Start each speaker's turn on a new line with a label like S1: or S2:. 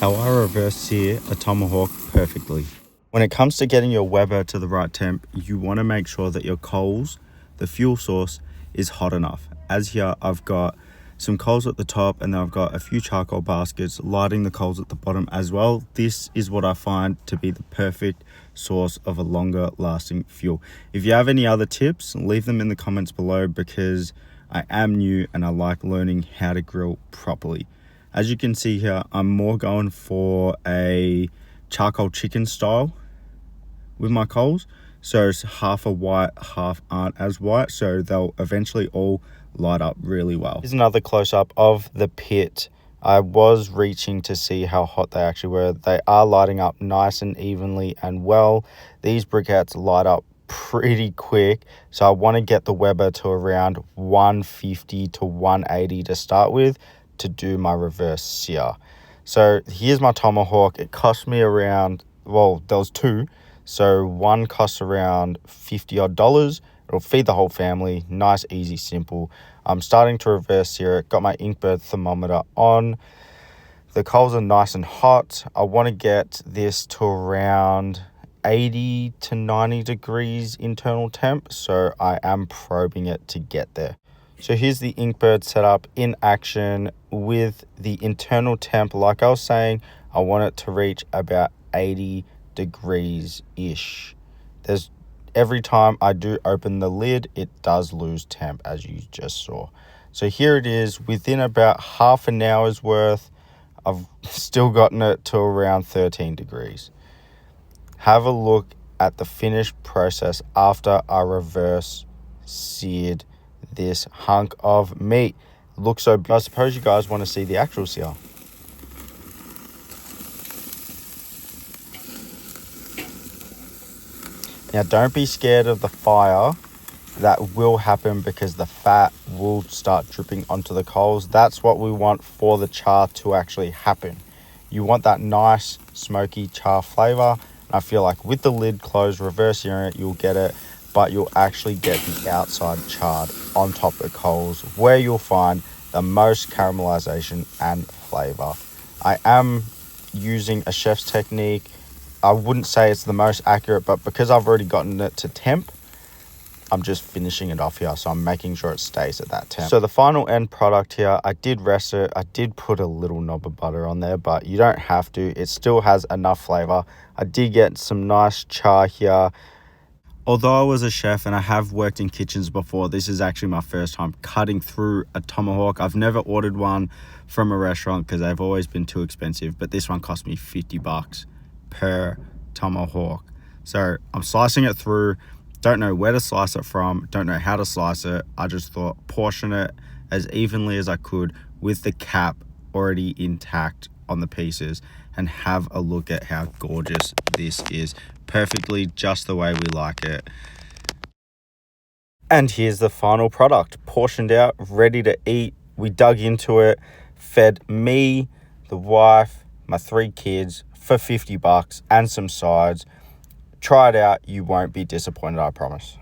S1: how I reverse sear a tomahawk perfectly. When it comes to getting your Weber to the right temp, you want to make sure that your coals, the fuel source, is hot enough. As here, I've got some coals at the top and then I've got a few charcoal baskets lighting the coals at the bottom as well. This is what I find to be the perfect source of a longer lasting fuel. If you have any other tips, leave them in the comments below because I am new and I like learning how to grill properly. As you can see here, I'm more going for a charcoal chicken style with my coals. So it's half are white, half aren't as white. So they'll eventually all light up really well. Here's another close-up of the pit. I was reaching to see how hot they actually were. They are lighting up nice and evenly and well. These briquettes light up pretty quick. So I want to get the Weber to around 150 to 180 to start with to do my reverse sear. So here's my tomahawk. It cost me around, well, there was two. So one costs around $50 odd. It'll feed the whole family. Nice, easy, simple. I'm starting to reverse sear it. Got my Inkbird thermometer on. The coals are nice and hot. I want to get this to around 80 to 90 degrees internal temp. So I am probing it to get there. So here's the Inkbird setup in action with the internal temp. Like I was saying, I want it to reach about 80 degrees-ish. Every time I do open the lid, it does lose temp, as you just saw. So here it is, within about half an hour's worth, I've still gotten it to around 13 degrees. Have a look at the finished process after I reverse seared this hunk of meat. Looks so good. I suppose you guys want to see the actual sear. Now, don't be scared of the fire. That will happen because the fat will start dripping onto the coals. That's what we want for the char to actually happen. You want that nice smoky char flavor. And I feel like with the lid closed, reverse searing it, you'll get it, but you'll actually get the outside charred on top of the coals where you'll find the most caramelization and flavor. I am using a chef's technique. I wouldn't say it's the most accurate, but because I've already gotten it to temp, I'm just finishing it off here. So I'm making sure it stays at that temp. So the final end product here, I did rest it. I did put a little knob of butter on there, but you don't have to. It still has enough flavor. I did get some nice char here. Although I was a chef and I have worked in kitchens before, this is actually my first time cutting through a tomahawk. I've never ordered one from a restaurant because they've always been too expensive, but this one cost me $50 per tomahawk. So I'm slicing it through. Don't know where to slice it from, don't know how to slice it. I just thought portion it as evenly as I could with the cap already intact on the pieces, and have a look at how gorgeous this is. Perfectly just the way we like it. And here's the final product, portioned out, ready to eat. We dug into it, fed me, the wife, my 3 kids for $50 and some sides. Try it out, you won't be disappointed, I promise.